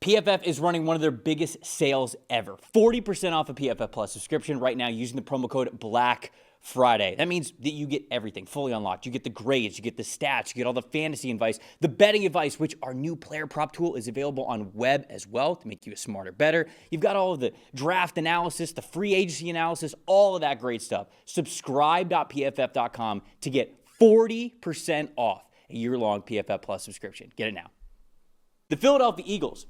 PFF is running one of their biggest sales ever. 40% off a PFF Plus subscription right now using the promo code BLACKFRIDAY. That means that you get everything fully unlocked. You get the grades, you get the stats, you get all the fantasy advice, the betting advice, which our new player prop tool is available on web as well to make you a smarter, better. You've got all of the draft analysis, the free agency analysis, all of that great stuff. Subscribe.pff.com to get 40% off a year-long PFF Plus subscription. Get it now. The Philadelphia Eagles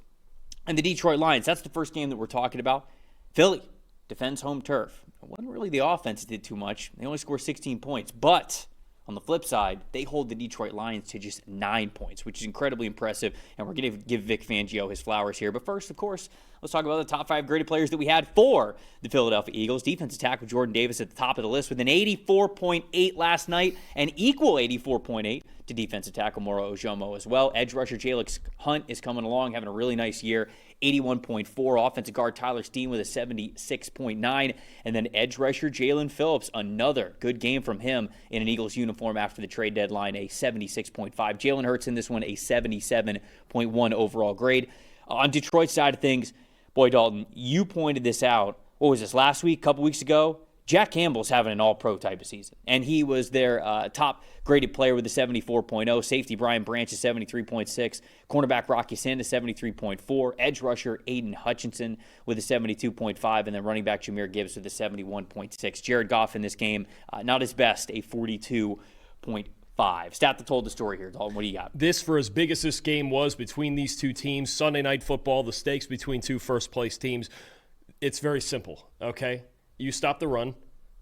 and the Detroit Lions, that's the first game that we're talking about. Philly defends home turf. It wasn't really the offense that did too much. They only scored 16 points. But on the flip side, they hold the Detroit Lions to just 9 points, which is incredibly impressive. And we're going to give Vic Fangio his flowers here. But first, of course, let's talk about the top 5 graded players that we had for the Philadelphia Eagles. Defensive tackle Jordan Davis at the top of the list with an 84.8 last night, and equal 84.8 to defensive tackle Moro Ojomo as well. Edge rusher Jalix Hunt is coming along, having a really nice year, 81.4. Offensive guard Tyler Steen with a 76.9. And then edge rusher Jalen Phillips, another good game from him in an Eagles uniform after the trade deadline, a 76.5. Jalen Hurts in this one, a 77.1 overall grade. On Detroit's side of things, boy, Dalton, you pointed this out. What was this, last week, a couple weeks ago? Jack Campbell's having an all-pro type of season, and he was their top-graded player with a 74.0. Safety Brian Branch is 73.6. Cornerback Rocky Sanders 73.4. Edge rusher Aiden Hutchinson with a 72.5, and then running back Jahmyr Gibbs with a 71.6. Jared Goff in this game, not his best, a 42.5. Stat that told the story here, Dalton. What do you got? This, for as big as this game was between these two teams, Sunday Night Football, the stakes between two first-place teams, it's very simple, okay? You stop the run,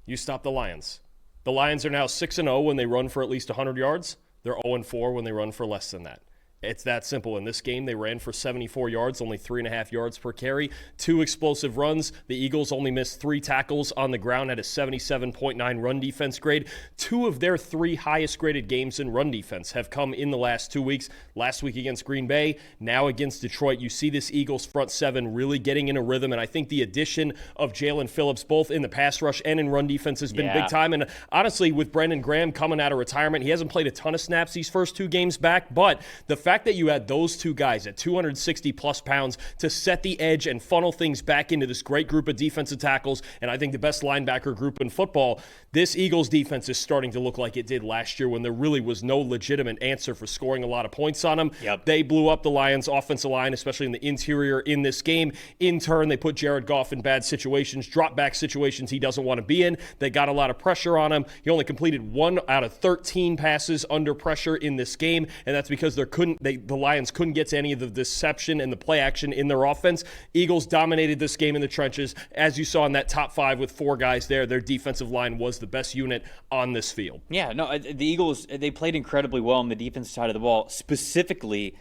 you stop the Lions. The Lions are now 6-0 when they run for at least 100 yards. They're 0-4 when they run for less than that. It's that simple. In this game, they ran for 74 yards, only 3.5 yards per carry. 2 explosive runs. The Eagles only missed 3 tackles on the ground at a 77.9 run defense grade. 2 of their 3 highest graded games in run defense have come in the last 2 weeks. Last week against Green Bay, now against Detroit. You see this Eagles front 7 really getting in a rhythm, and I think the addition of Jalen Phillips, both in the pass rush and in run defense, has been big time. And honestly, with Brendan Graham coming out of retirement, he hasn't played a ton of snaps these first 2 games back, but the fact that you had those 2 guys at 260 plus pounds to set the edge and funnel things back into this great group of defensive tackles, and I think the best linebacker group in football, this Eagles defense is starting to look like it did last year when there really was no legitimate answer for scoring a lot of points on them. Yep. They blew up the Lions' offensive line, especially in the interior in this game. In turn, they put Jared Goff in bad situations, drop back situations he doesn't want to be in. They got a lot of pressure on him. He only completed 1 out of 13 passes under pressure in this game, and that's because the Lions couldn't get to any of the deception and the play action in their offense. Eagles dominated this game in the trenches. As you saw in that top 5 with 4 guys there, their defensive line was the best unit on this field. Yeah, no, the Eagles, they played incredibly well on the defensive side of the ball, specifically,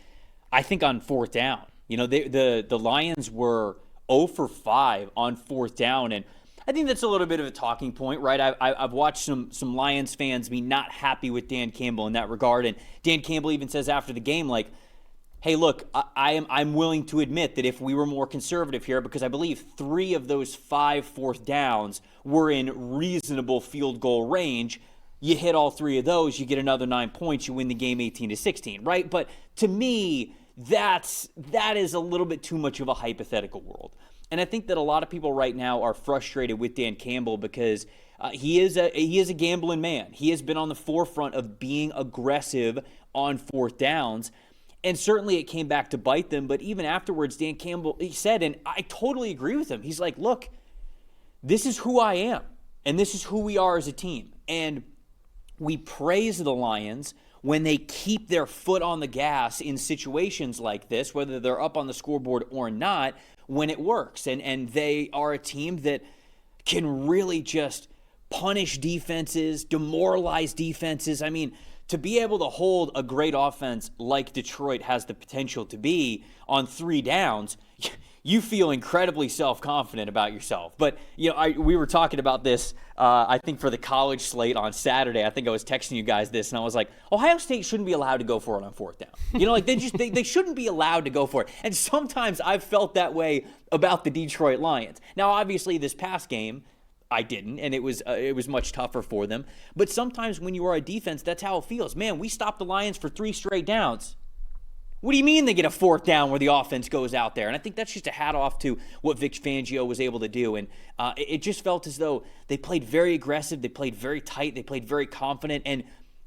I think, on 4th down. You know, the Lions were 0 for 5 on 4th down, and I think that's a little bit of a talking point, right? I've watched some Lions fans be not happy with Dan Campbell in that regard, and Dan Campbell even says after the game, like, hey, look, I'm willing to admit that if we were more conservative here, because I believe 3 of those 5 4th downs were in reasonable field goal range. You hit all 3 of those, you get another 9 points, you win the game 18-16, right? But to me, that is a little bit too much of a hypothetical world. And I think that a lot of people right now are frustrated with Dan Campbell because he is a gambling man. He has been on the forefront of being aggressive on 4th downs. And certainly it came back to bite them. But even afterwards, Dan Campbell, he said, and I totally agree with him, he's like, look, this is who I am. And this is who we are as a team. And we praise the Lions when they keep their foot on the gas in situations like this, whether they're up on the scoreboard or not, when it works. And they are a team that can really just punish defenses, demoralize defenses. I mean, to be able to hold a great offense like Detroit has the potential to be on 3 downs, you feel incredibly self-confident about yourself. But, you know, we were talking about this, I think, for the college slate on Saturday. I think I was texting you guys this, and I was like, Ohio State shouldn't be allowed to go for it on 4th down. You know, like, they shouldn't be allowed to go for it. And sometimes I've felt that way about the Detroit Lions. Now, obviously, this past game, I didn't, and it was much tougher for them. But sometimes when you are a defense, that's how it feels. Man, we stopped the Lions for 3 straight downs. What do you mean they get a fourth down where the offense goes out there? And I think that's just a hat off to what Vic Fangio was able to do. And it just felt as though they played very aggressive. They played very tight. They played very confident. And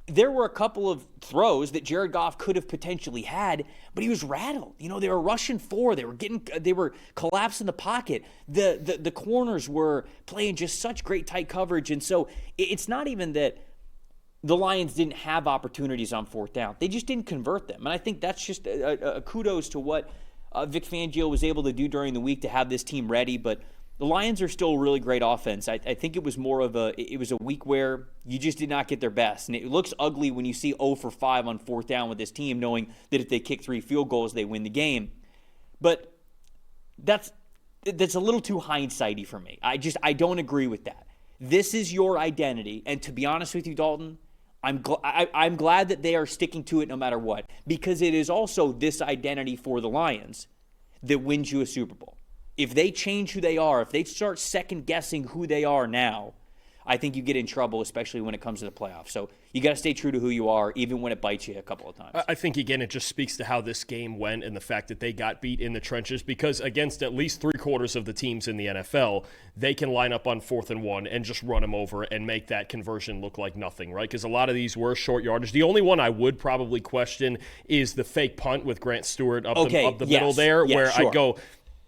there were a couple of throws that Jared Goff could have potentially had, but he was rattled. You know, they were rushing 4. They were collapsing the pocket. The corners were playing just such great tight coverage. And so it's not even that the Lions didn't have opportunities on fourth down. They just didn't convert them. And I think that's just a kudos to what Vic Fangio was able to do during the week to have this team ready. But the Lions are still a really great offense. I think it was more of a week where you just did not get their best. And it looks ugly when you see 0 for 5 on fourth down with this team, knowing that if they kick 3 field goals, they win the game. But that's a little too hindsighty for me. I don't agree with that. This is your identity. And to be honest with you, Dalton, I'm glad that they are sticking to it no matter what, because it is also this identity for the Lions that wins you a Super Bowl. If they change who they are, if they start second-guessing who they are now, I think you get in trouble, especially when it comes to the playoffs. So you got to stay true to who you are, even when it bites you a couple of times. I think, again, it just speaks to how this game went and the fact that they got beat in the trenches, because against at least 3/4 of the teams in the NFL, they can line up on 4th and 1 and just run them over and make that conversion look like nothing, right? Because a lot of these were short yardage. The only one I would probably question is the fake punt with Grant Stewart up the middle there, where sure. I'd go,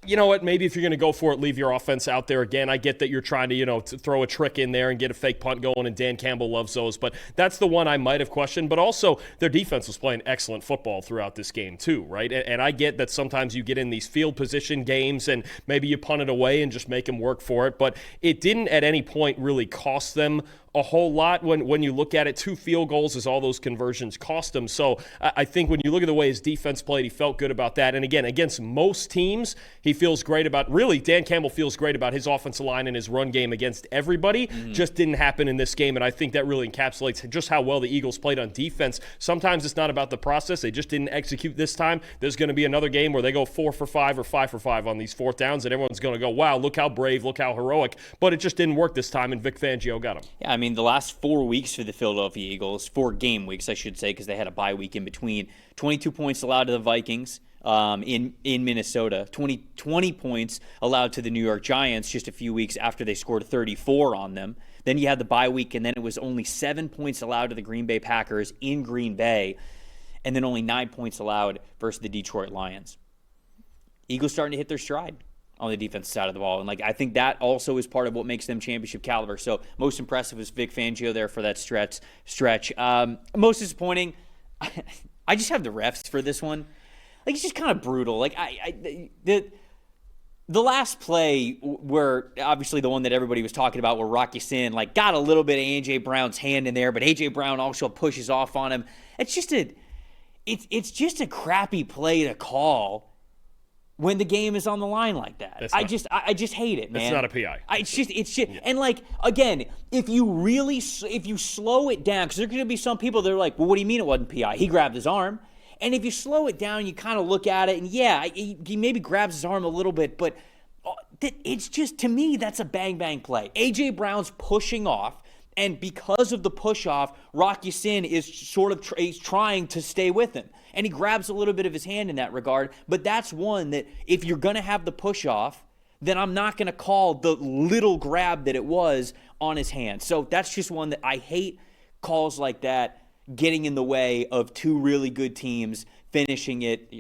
you know what, maybe if you're going to go for it, leave your offense out there again. I get that you're trying to, to throw a trick in there and get a fake punt going, and Dan Campbell loves those. But that's the one I might have questioned. But also, their defense was playing excellent football throughout this game too, right? And I get that sometimes you get in these field position games and maybe you punt it away and just make them work for it. But it didn't at any point really cost them a whole lot when you look at it. 2 field goals as all those conversions cost him. So I think when you look at the way his defense played, he felt good about that. And again, against most teams, he feels great about, really, Dan Campbell feels great about his offensive line and his run game against everybody. Just didn't happen in this game. And I think that really encapsulates just how well the Eagles played on defense. Sometimes it's not about the process. They just didn't execute this time. There's going to be another game where they go 4 for 5 or 5 for 5 on these fourth downs, and everyone's going to go, wow, look how brave, look how heroic. But it just didn't work this time, and Vic Fangio got him. Yeah, I mean, the last 4 weeks for the Philadelphia Eagles, 4 game weeks, I should say, because they had a bye week in between. 22 points allowed to the Vikings in Minnesota. 20 points allowed to the New York Giants just a few weeks after they scored 34 on them. Then you had the bye week, and then it was only 7 points allowed to the Green Bay Packers in Green Bay, and then only 9 points allowed versus the Detroit Lions. Eagles starting to hit their stride on the defensive side of the ball. And I think that also is part of what makes them championship caliber. So most impressive was Vic Fangio there for that stretch. Most disappointing, I just have the refs for this one. It's just kind of brutal. The last play where, obviously the one that everybody was talking about, where Rocky Sin got a little bit of A.J. Brown's hand in there, but A.J. Brown also pushes off on him. It's just a crappy play to call when the game is on the line like that. I just hate it, man. It's not a PI. It's just yeah. And again, if you slow it down, because there's going to be some people that are like, well, what do you mean it wasn't PI? He grabbed his arm. And if you slow it down, you kind of look at it, and yeah, he maybe grabs his arm a little bit, but it's just, to me, that's a bang-bang play. A.J. Brown's pushing off, and because of the push-off, Rocky Sin is sort of trying to stay with him. And he grabs a little bit of his hand in that regard, but that's one that if you're going to have the push-off, then I'm not going to call the little grab that it was on his hand. So that's just one that I hate, calls like that getting in the way of 2 really good teams finishing it,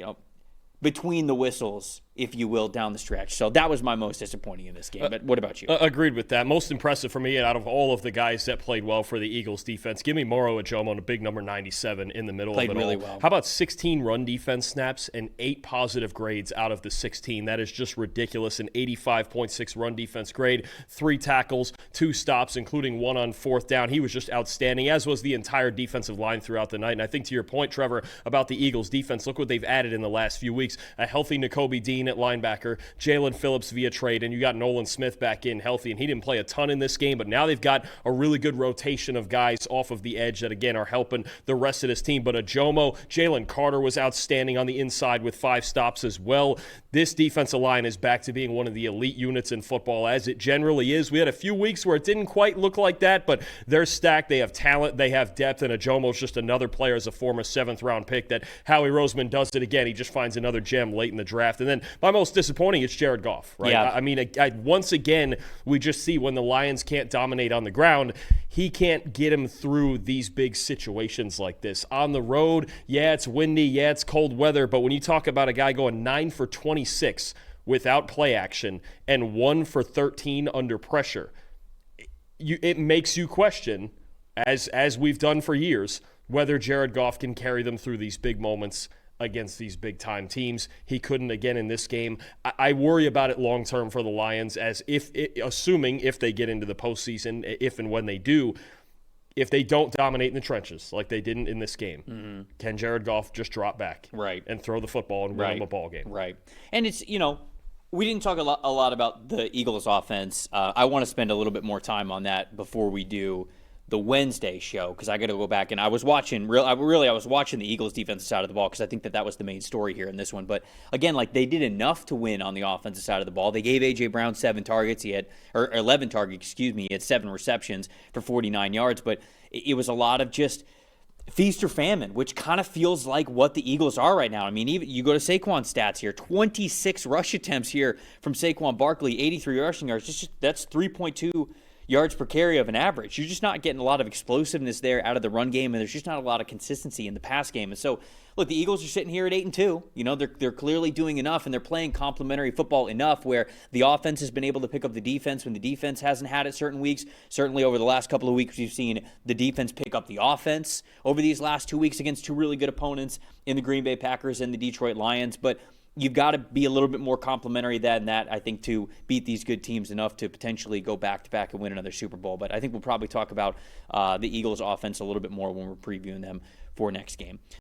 between the whistles, if you will, down the stretch. So that was my most disappointing in this game. But what about you? Agreed with that. Most impressive for me, and out of all of the guys that played well for the Eagles defense, give me Moro Ajomo on a big number 97 in the middle played of it really all. well. How about 16 run defense snaps and 8 positive grades out of the 16? That is just ridiculous. An 85.6 run defense grade, 3 tackles, 2 stops, including 1 on fourth down. He was just outstanding, as was the entire defensive line throughout the night. And I think to your point, Trevor, about the Eagles defense, look what they've added in the last few weeks. weeks, a healthy Nakobe Dean at linebacker, Jalen Phillips via trade, and you got Nolan Smith back in healthy, and he didn't play a ton in this game, but now they've got a really good rotation of guys off of the edge that, again, are helping the rest of this team. But Ajomo, Jalen Carter was outstanding on the inside with 5 stops as well. This defensive line is back to being one of the elite units in football, as it generally is. We had a few weeks where it didn't quite look like that, but they're stacked. They have talent. They have depth, and Ajomo's just another player as a former 7th-round pick that Howie Roseman does it again. He just finds another gem late in the draft. And then my most disappointing, it's Jared Goff, right? Yeah. I mean, once again, we just see when the Lions can't dominate on the ground, he can't get him through these big situations like this. On the road, yeah, it's windy, yeah, it's cold weather, but when you talk about a guy going 9 for 26 without play action and 1 for 13 under pressure, it makes you question, as we've done for years, whether Jared Goff can carry them through these big moments against these big-time teams. He couldn't again in this game. I worry about it long-term for the Lions, as assuming if they get into the postseason, if and when they do, if they don't dominate in the trenches like they didn't in this game, can Jared Goff just drop back and throw the football and win them a ball game? Right. And it's, we didn't talk a lot about the Eagles offense. I want to spend a little bit more time on that before we do the Wednesday show, because I got to go back, and I was watching I was watching the Eagles defensive side of the ball, because I think that was the main story here in this one. But again, like, they did enough to win on the offensive side of the ball. They gave AJ Brown 7 targets. He had 11 targets, He had 7 receptions for 49 yards, but it was a lot of just feast or famine, which kind of feels like what the Eagles are right now. I mean, even you go to Saquon's stats here, 26 rush attempts here from Saquon Barkley, 83 rushing yards. That's 3.2 yards per carry of an average. You're just not getting a lot of explosiveness there out of the run game, and there's just not a lot of consistency in the pass game. And so, look, the Eagles are sitting here at 8-2. They're clearly doing enough, and they're playing complementary football enough where the offense has been able to pick up the defense when the defense hasn't had it certain weeks. Certainly over the last couple of weeks, we've seen the defense pick up the offense over these last 2 weeks against 2 really good opponents in the Green Bay Packers and the Detroit Lions. But you've got to be a little bit more complimentary than that, I think, to beat these good teams enough to potentially go back-to-back and win another Super Bowl. But I think we'll probably talk about the Eagles' offense a little bit more when we're previewing them for next game.